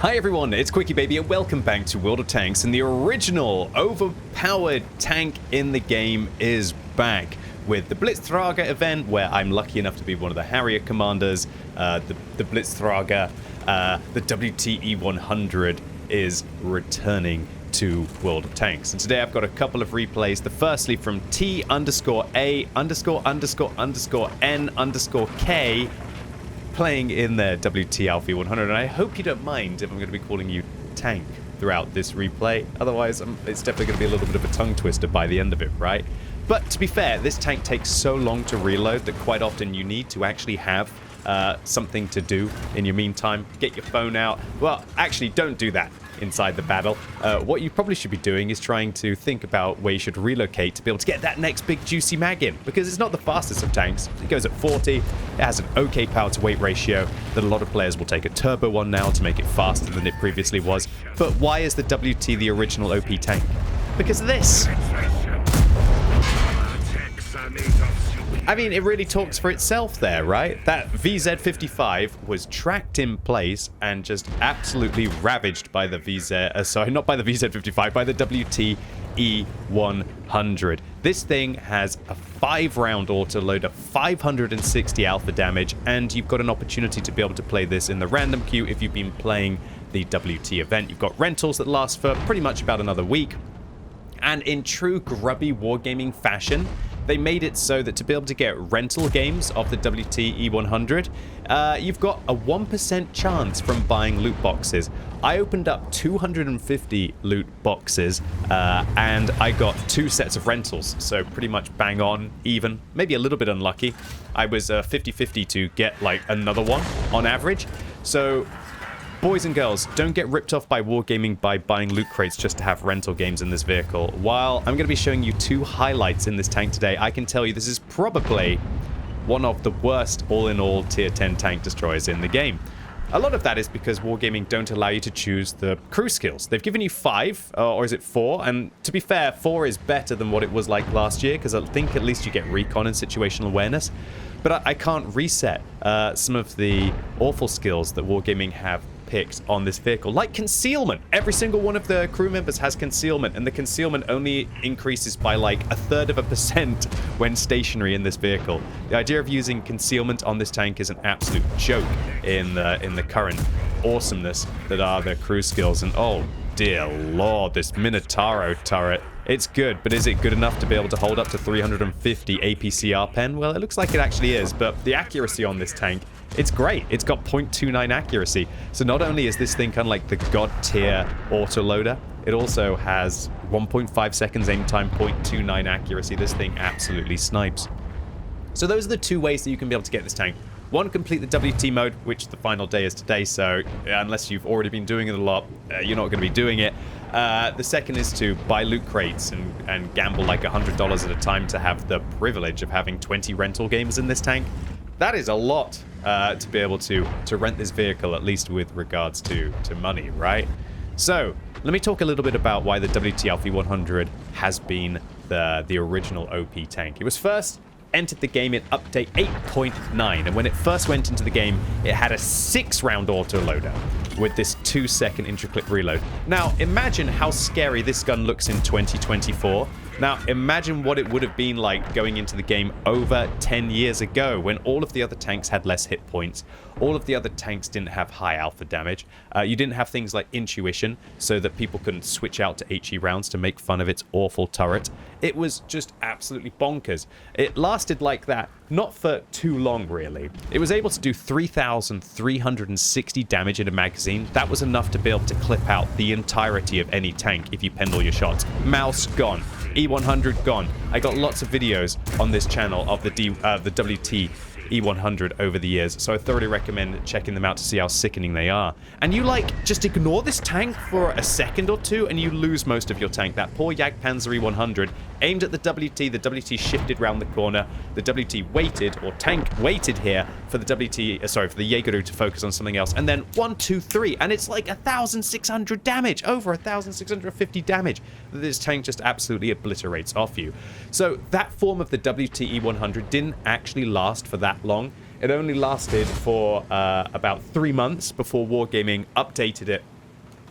Hi everyone, it's QuickyBaby and welcome back to World of Tanks, and the original overpowered tank in the game is back with the Blitztrager event, where I'm lucky enough to be one of the Harrier commanders. The Blitztrager, the WTE 100 is returning to World of Tanks, and today I've got a couple of replays. The firstly from T_A_N_N_K playing in their WT Alpha 100, and I hope you don't mind if I'm going to be calling you Tank throughout this replay. Otherwise, it's definitely going to be a little bit of a tongue twister by the end of it, right? But to be fair, this tank takes so long to reload that quite often you need to actually have something to do in your meantime. Get your phone out. Well, actually, don't do that inside the battle. What you probably should be doing is trying to think about where you should relocate to be able to get that next big juicy mag in, because it's not the fastest of tanks. It goes at 40. It has an okay power to weight ratio that a lot of players will take a turbo one now to make it faster than it previously was. But why is the WT the original OP tank? Because of this. I mean, it really talks for itself there, right? That VZ55 was tracked in place and just absolutely ravaged by the sorry, not by the VZ55, by the WTE 100. This thing has a 5-round autoloader, 560 alpha damage, and you've got an opportunity to be able to play this in the random queue if you've been playing the WT event. You've got rentals that last for pretty much about another week. And in true grubby wargaming fashion, they made it so that to be able to get rental games of the WTE 100, you've got a 1% chance from buying loot boxes. I opened up 250 loot boxes, and I got 2 sets of rentals, so pretty much bang on, even, maybe a little bit unlucky. I was 50-50 to get like another one on average. So boys and girls, don't get ripped off by wargaming by buying loot crates just to have rental games in this vehicle. While I'm going to be showing you 2 highlights in this tank today, I can tell you this is probably one of the worst all-in-all tier 10 tank destroyers in the game. A lot of that is because wargaming don't allow you to choose the crew skills. They've given you 5, or is it 4? And to be fair, 4 is better than what it was like last year, because I think at least you get recon and situational awareness. But I can't reset some of the awful skills that wargaming have picked on this vehicle, like concealment. Every single one of the crew members has concealment, and the concealment only increases by like 1/3% when stationary in this vehicle. The idea of using concealment on this tank is an absolute joke in the current awesomeness that are the crew skills. And oh dear lord, this Minotauro turret, it's good, but is it good enough to be able to hold up to 350 APCR pen? Well, it looks like it actually is, but the accuracy on this tank, it's great. It's got 0.29 accuracy. So not only is this thing kind of like the god tier autoloader, it also has 1.5 seconds aim time, 0.29 accuracy. This thing absolutely snipes. So those are the 2 ways that you can be able to get this tank. One, complete the WT mode, which the final day is today, so unless you've already been doing it a lot, you're not going to be doing it. The second is to buy loot crates and gamble like $100 at a time to have the privilege of having 20 rental games in this tank. That is a lot to be able to rent this vehicle, at least with regards to money, right? So let me talk a little bit about why the WT Alpha 100 has been the original OP tank. It was first entered the game in update 8.9, and when it first went into the game, it had a 6-round autoloader with this 2-second intra-clip reload. Now, imagine how scary this gun looks in 2024. Now, imagine what it would have been like going into the game over 10 years ago, when all of the other tanks had less hit points. All of the other tanks didn't have high alpha damage. You didn't have things like intuition, so that people couldn't switch out to HE rounds to make fun of its awful turret. It was just absolutely bonkers. It lasted like that, not for too long, really. It was able to do 3,360 damage in a magazine. That was enough to be able to clip out the entirety of any tank if you penned all your shots. Mouse gone. E100 gone. I got lots of videos on this channel of the WT E100 over the years, so I thoroughly recommend checking them out to see how sickening they are. And you just ignore this tank for a second or two and you lose most of your tank. That poor Jagdpanzer E100 aimed at the WT shifted round the corner, the WT waited, or tank waited here for the for the Jaeger to focus on something else, and then 1, 2, 3, and it's like 1,600 damage, over 1,650 damage that this tank just absolutely obliterates off you. So that form of the WTE 100 didn't actually last for that long. It only lasted for about 3 months before Wargaming updated it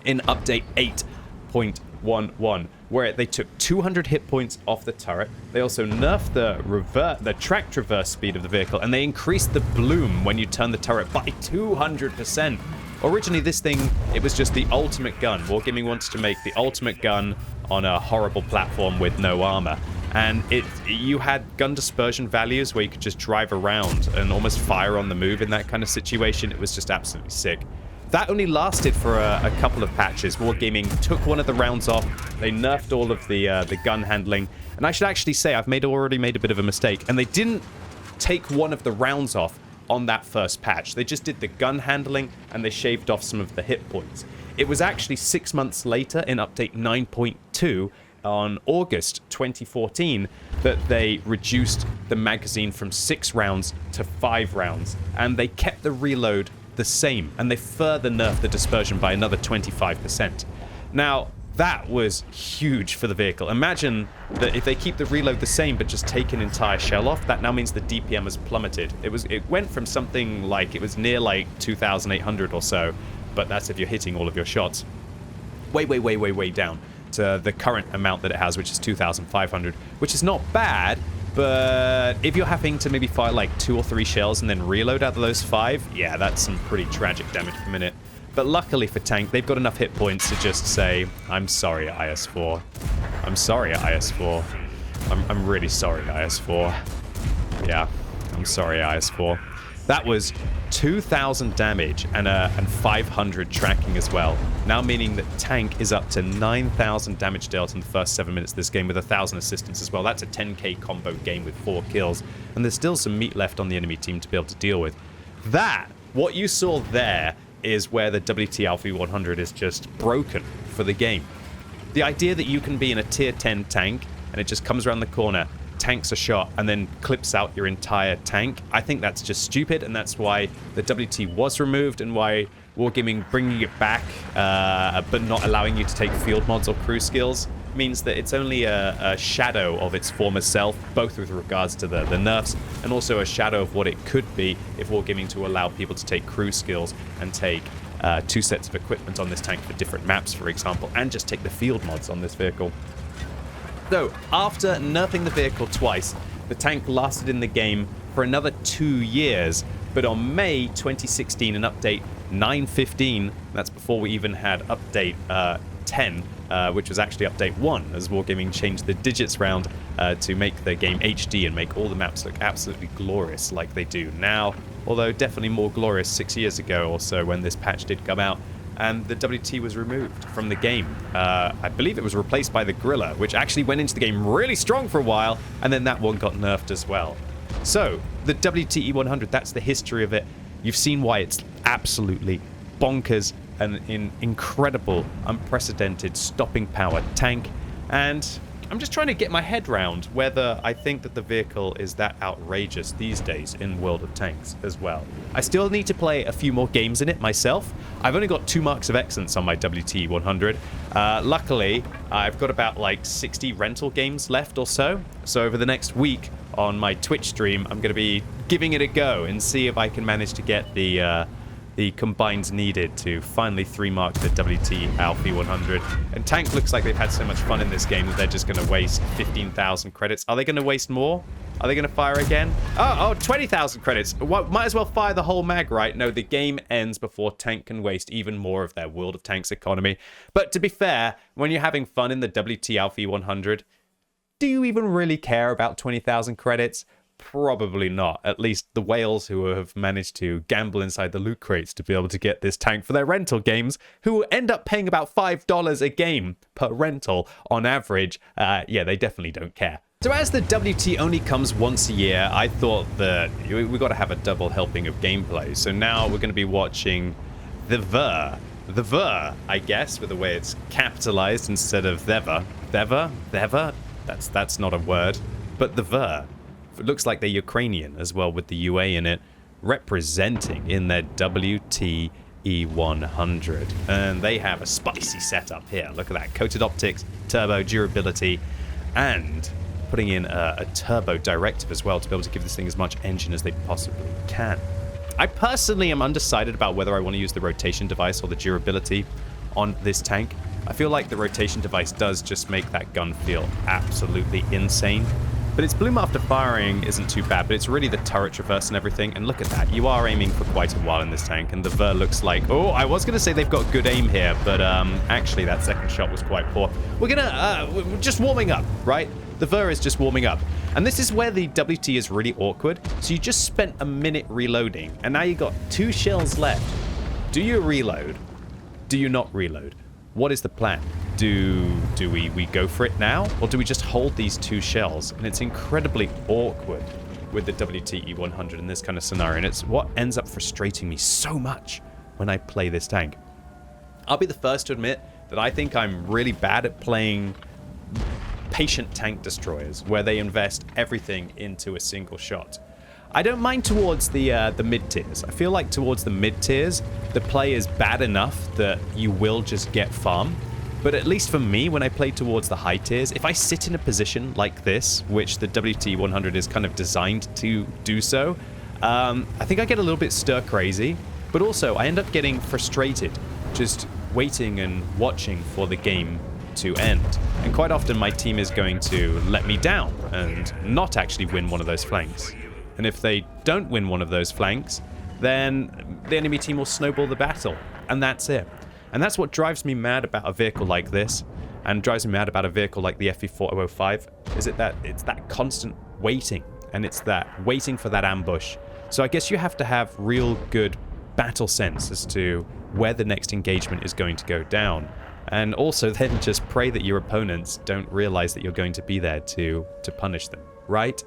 in update 8.11, where they took 200 hit points off the turret. They also nerfed the track traverse speed of the vehicle, and they increased the bloom when you turn the turret by 200%. Originally, this thing, it was just the ultimate gun. Wargaming wanted to make the ultimate gun on a horrible platform with no armor. And you had gun dispersion values where you could just drive around and almost fire on the move in that kind of situation. It was just absolutely sick. That only lasted for a couple of patches. Wargaming took one of the rounds off. They nerfed all of the gun handling. And I should actually say I've already made a bit of a mistake. And they didn't take one of the rounds off on that first patch. They just did the gun handling and they shaved off some of the hit points. It was actually 6 months later in update 9.2 on August 2014 that they reduced the magazine from 6 rounds to 5 rounds, and they kept the reload the same, and they further nerfed the dispersion by another 25%. Now, that was huge for the vehicle. Imagine that if they keep the reload the same but just take an entire shell off, that now means the DPM has plummeted. It went from something like, it was near like 2,800 or so, but that's if you're hitting all of your shots, way down to the current amount that it has, which is 2,500, which is not bad. But if you're having to maybe fire like 2 or 3 shells and then reload out of those 5, yeah, that's some pretty tragic damage per minute. But luckily for Tank, they've got enough hit points to just say, I'm sorry, IS-4. I'm sorry, IS-4. I'm really sorry, IS-4. Yeah, I'm sorry, IS-4. That was 2,000 damage and 500 tracking as well. Now meaning that Tank is up to 9,000 damage dealt in the first 7 minutes of this game with 1,000 assistance as well. That's a 10k combo game with 4 kills. And there's still some meat left on the enemy team to be able to deal with. What you saw there, is where the WT Alpha 100 is just broken for the game. The idea that you can be in a tier 10 tank and it just comes around the corner, tanks a shot, and then clips out your entire tank, I think that's just stupid, and that's why the WT was removed and why Wargaming bringing it back but not allowing you to take field mods or crew skills means that it's only a shadow of its former self, both with regards to the nerfs and also a shadow of what it could be if Wargaming to allow people to take crew skills and take 2 sets of equipment on this tank for different maps, for example, and just take the field mods on this vehicle. So, after nerfing the vehicle twice, the tank lasted in the game for another 2 years, but on May 2016 in update 9.15, that's before we even had update 10, which was actually update 1, as Wargaming changed the digits round to make the game HD and make all the maps look absolutely glorious like they do now, although definitely more glorious 6 years ago or so when this patch did come out. And the WT was removed from the game. I believe it was replaced by the Gorilla, which actually went into the game really strong for a while, and then that one got nerfed as well. So, the WTE-100, that's the history of it. You've seen why it's absolutely bonkers and an incredible, unprecedented stopping power tank. And I'm just trying to get my head round whether I think that the vehicle is that outrageous these days in World of Tanks as well. I still need to play a few more games in it myself. I've only got 2 marks of excellence on my WT100. Luckily, I've got about like 60 rental games left or so. So over the next week on my Twitch stream, I'm going to be giving it a go and see if I can manage to get the combines needed to finally 3-mark the WT Alpha 100. And Tank looks like they've had so much fun in this game that they're just going to waste 15,000 credits. Are they going to waste more? Are they going to fire again? Oh, 20,000 credits. Well, might as well fire the whole mag, right? No, the game ends before Tank can waste even more of their World of Tanks economy. But to be fair, when you're having fun in the WT Alpha 100, do you even really care about 20,000 credits? Probably not. At least the whales who have managed to gamble inside the loot crates to be able to get this tank for their rental games, who end up paying about $5 a game per rental on average, yeah, they definitely don't care. So as the WT only comes once a year, I thought that we got to have a double helping of gameplay. So now we're going to be watching the Ver, I guess, with the way it's capitalized instead of Thever. Thever? That's not a word, but the Ver. It looks like they're Ukrainian as well, with the UA in it, representing in their WTE 100. And they have a spicy setup here. Look at that. Coated optics, turbo, durability, and putting in a turbo directive as well to be able to give this thing as much engine as they possibly can. I personally am undecided about whether I want to use the rotation device or the durability on this tank. I feel like the rotation device does just make that gun feel absolutely insane. But its bloom after firing isn't too bad, but it's really the turret traverse and everything. And look at that. You are aiming for quite a while in this tank, and the Ver looks like... Oh, I was going to say they've got good aim here, but actually that second shot was quite poor. We're just warming up, right? The Ver is just warming up. And this is where the WT is really awkward. So you just spent a minute reloading, and now you got 2 shells left. Do you reload? Do you not reload? What is the plan? Do we go for it now? Or do we just hold these 2 shells? And it's incredibly awkward with the WTE-100 in this kind of scenario. And it's what ends up frustrating me so much when I play this tank. I'll be the first to admit that I think I'm really bad at playing patient tank destroyers, where they invest everything into a single shot. I don't mind towards the mid-tiers. I feel like towards the mid-tiers, the play is bad enough that you will just get farm. But at least for me, when I play towards the high tiers, if I sit in a position like this, which the WT-100 is kind of designed to do so, I think I get a little bit stir-crazy. But also, I end up getting frustrated, just waiting and watching for the game to end. And quite often, my team is going to let me down and not actually win one of those flanks. And if they don't win one of those flanks, then the enemy team will snowball the battle. And that's it. And that's what drives me mad about a vehicle like this, and drives me mad about a vehicle like the FV4005, is that it's that constant waiting, and it's that waiting for that ambush. So I guess you have to have real good battle sense as to where the next engagement is going to go down. And also then just pray that your opponents don't realize that you're going to be there to punish them, right?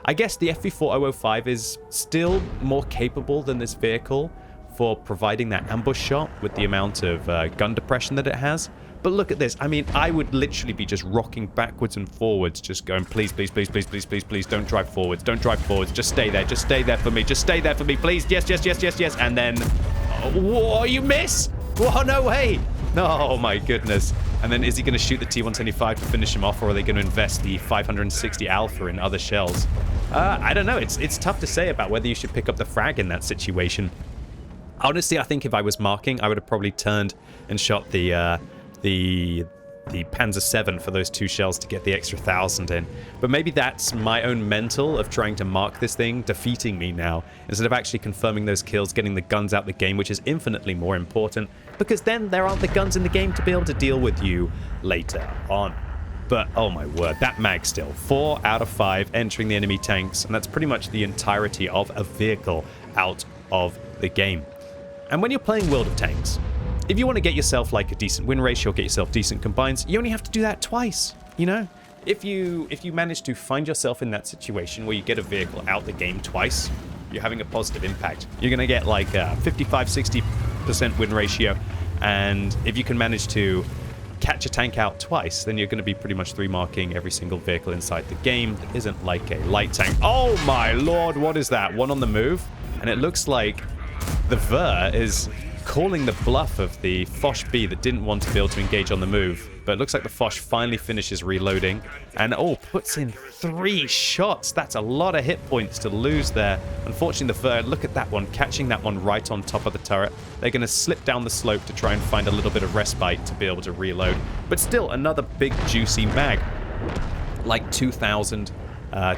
I guess the FV4005 is still more capable than this vehicle for providing that ambush shot with the amount of gun depression that it has. But look at this. I mean, I would literally be just rocking backwards and forwards, just going, please, please, please, please, please, please, please, don't drive forwards. Don't drive forwards. Just stay there. Just stay there for me. Just stay there for me, please. Yes, yes, yes, yes, yes. And then, whoa, you miss? Whoa, no way. Oh, my goodness. And then is he going to shoot the T-175 to finish him off, or are they going to invest the 560 Alpha in other shells? I don't know. It's tough to say about whether you should pick up the frag in that situation. Honestly, I think if I was marking, I would have probably turned and shot the Panzer 7 for those 2 shells to get the extra 1,000 in. But maybe that's my own mental of trying to mark this thing defeating me now, instead of actually confirming those kills, getting the guns out the game, which is infinitely more important, because then there aren't the guns in the game to be able to deal with you later on. But oh my word, that mag still. 4 out of 5 entering the enemy tanks, and that's pretty much the entirety of a vehicle out of the game. And when you're playing World of Tanks, if you want to get yourself like a decent win ratio, get yourself decent combines, you only have to do that twice, you know? If you manage to find yourself in that situation where you get a vehicle out the game twice, you're having a positive impact. You're going to get like a 55-60% win ratio, and if you can manage to catch a tank out twice, then you're going to be pretty much 3-marking every single vehicle inside the game that isn't like a light tank. Oh my lord, what is that? One on the move, and it looks like the Ver is calling the bluff of the Foch B that didn't want to be able to engage on the move. But it looks like the Foch finally finishes reloading and puts in 3 shots. That's a lot of hit points to lose there. Unfortunately, the Ver, look at that one, catching that one right on top of the turret. They're going to slip down the slope to try and find a little bit of respite to be able to reload. But still, another big juicy mag. Like 2,000,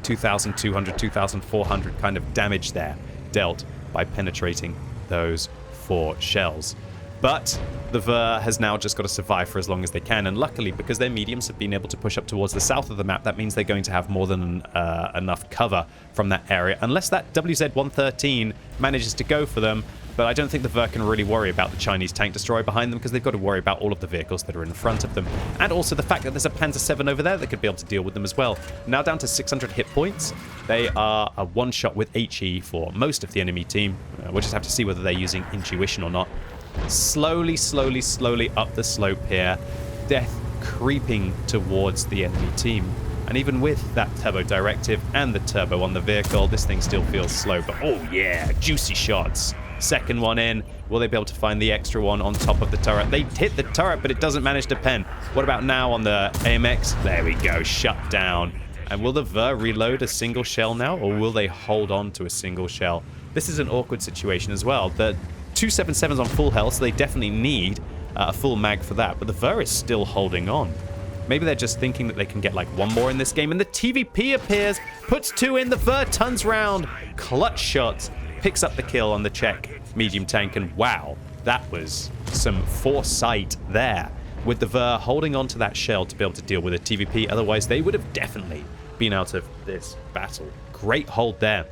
2,200, 2,400 kind of damage there dealt by penetrating those 4 shells. But the Ver has now just got to survive for as long as they can, and luckily, because their mediums have been able to push up towards the south of the map, that means they're going to have more than enough cover from that area, unless that WZ-113 manages to go for them. But I don't think the Ver can really worry about the Chinese tank destroyer behind them, because they've got to worry about all of the vehicles that are in front of them. And also the fact that there's a Panzer 7 over there that could be able to deal with them as well. Now down to 600 hit points. They are a one-shot with HE for most of the enemy team. We'll just have to see whether they're using intuition or not. Slowly, slowly, slowly up the slope here. Death creeping towards the enemy team. And even with that turbo directive and the turbo on the vehicle, this thing still feels slow. But oh yeah, juicy shots. Second one in. Will they be able to find the extra one on top of the turret? They hit the turret, but it doesn't manage to pen. What about now on the AMX? There we go. Shut down. And will the Ver reload a single shell now, or will they hold on to a single shell? This is an awkward situation as well. The 277's on full health, so they definitely need a full mag for that. But the Ver is still holding on. Maybe they're just thinking that they can get like one more in this game. And the TVP appears, puts 2 in, the Ver turns round, clutch shots, picks up the kill on the Czech medium tank. And wow, that was some foresight there, with the Ver holding on to that shell to be able to deal with a TVP. Otherwise, they would have definitely been out of this battle. Great hold there.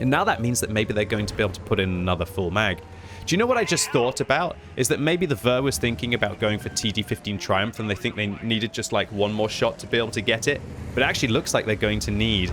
And now that means that maybe they're going to be able to put in another full mag. Do you know what I just thought about? Is that maybe the Ver was thinking about going for TD15 Triumph, and they think they needed just like one more shot to be able to get it. But it actually looks like they're going to need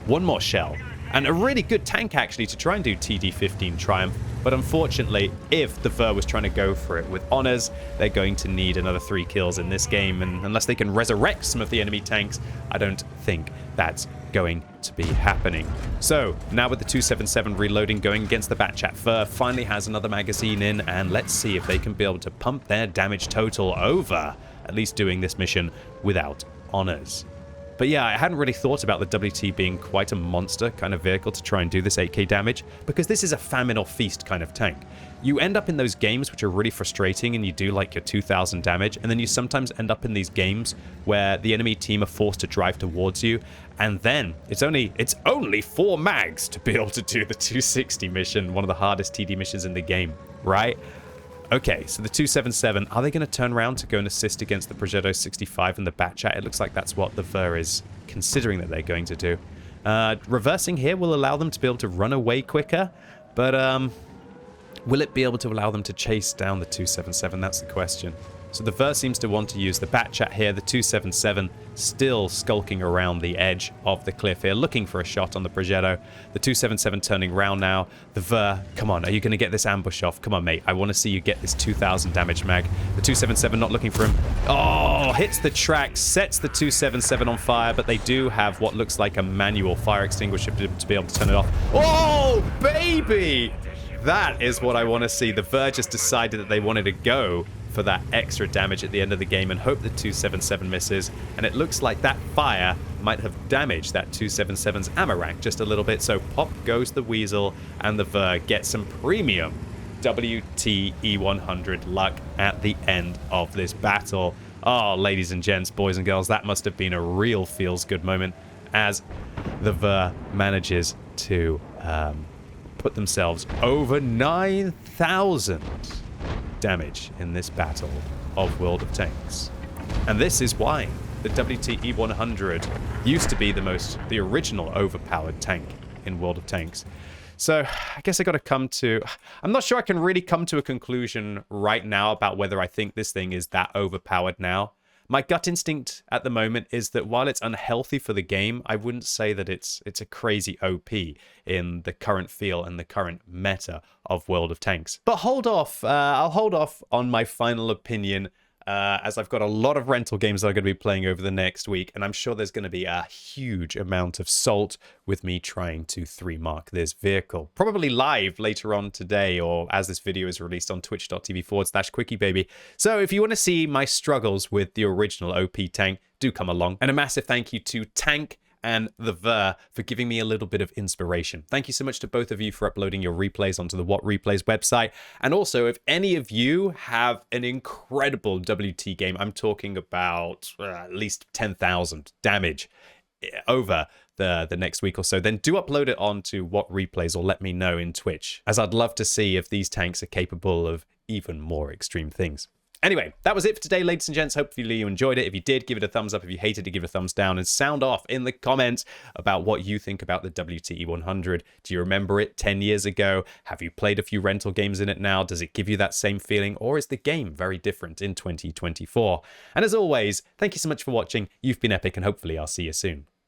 one more shell. And a really good tank, actually, to try and do TD15 Triumph. But unfortunately, if the Ver was trying to go for it with honors, they're going to need another 3 kills in this game. And unless they can resurrect some of the enemy tanks, I don't think that's going to be happening. So now with the 277 reloading going against the Batchat, Ver finally has another magazine in, and let's see if they can be able to pump their damage total over, at least doing this mission without honors. But yeah, I hadn't really thought about the WT being quite a monster kind of vehicle to try and do this 8k damage, because this is a famine or feast kind of tank. You end up in those games which are really frustrating and you do like your 2000 damage, and then you sometimes end up in these games where the enemy team are forced to drive towards you, and then it's only 4 mags to be able to do the 260 mission, one of the hardest TD missions in the game, right? Okay, so the 277, are they going to turn around to go and assist against the Progetto 65 and the Batchat? It looks like that's what the Ver is considering that they're going to do. Reversing here will allow them to be able to run away quicker, but will it be able to allow them to chase down the 277? That's the question. So the Ver seems to want to use the Batchat here. The 277 still skulking around the edge of the cliff here, looking for a shot on the Progetto. The 277 turning around now. The Ver, come on, are you going to get this ambush off? Come on, mate. I want to see you get this 2000 damage mag. The 277 not looking for him. Oh, hits the track, sets the 277 on fire, but they do have what looks like a manual fire extinguisher to be able to turn it off. Oh, baby! That is what I want to see. The Ver just decided that they wanted to go for that extra damage at the end of the game and hope the 277 misses. And it looks like that fire might have damaged that 277's ammo rack just a little bit. So pop goes the Weasel, and the Ver gets some premium WTE100 luck at the end of this battle. Oh, ladies and gents, boys and girls, that must have been a real feels-good moment as the Ver manages to put themselves over 9,000 damage in this battle of World of Tanks. And this is why the WTE100 used to be the original overpowered tank in World of Tanks. So I guess I got to come to, I'm not sure I can really come to a conclusion right now about whether I think this thing is that overpowered now. My gut instinct at the moment is that while it's unhealthy for the game, I wouldn't say that it's a crazy OP in the current feel and the current meta of World of Tanks. But hold off, I'll hold off on my final opinion as I've got a lot of rental games that I'm going to be playing over the next week, and I'm sure there's going to be a huge amount of salt with me trying to 3-mark this vehicle. Probably live later on today, or as this video is released on twitch.tv/QuickyBaby. So if you want to see my struggles with the original OP tank, do come along. And a massive thank you to Tank and the Ver for giving me a little bit of inspiration. Thank you so much to both of you for uploading your replays onto the What Replays website. And also, if any of you have an incredible WT game, I'm talking about at least 10,000 damage over the next week or so, then do upload it onto What Replays or let me know in Twitch, as I'd love to see if these tanks are capable of even more extreme things. Anyway, that was it for today, ladies and gents. Hopefully you enjoyed it. If you did, give it a thumbs up. If you hated it, give it a thumbs down. And sound off in the comments about what you think about the WTE100. Do you remember it 10 years ago? Have you played a few rental games in it now? Does it give you that same feeling? Or is the game very different in 2024? And as always, thank you so much for watching. You've been epic, and hopefully I'll see you soon.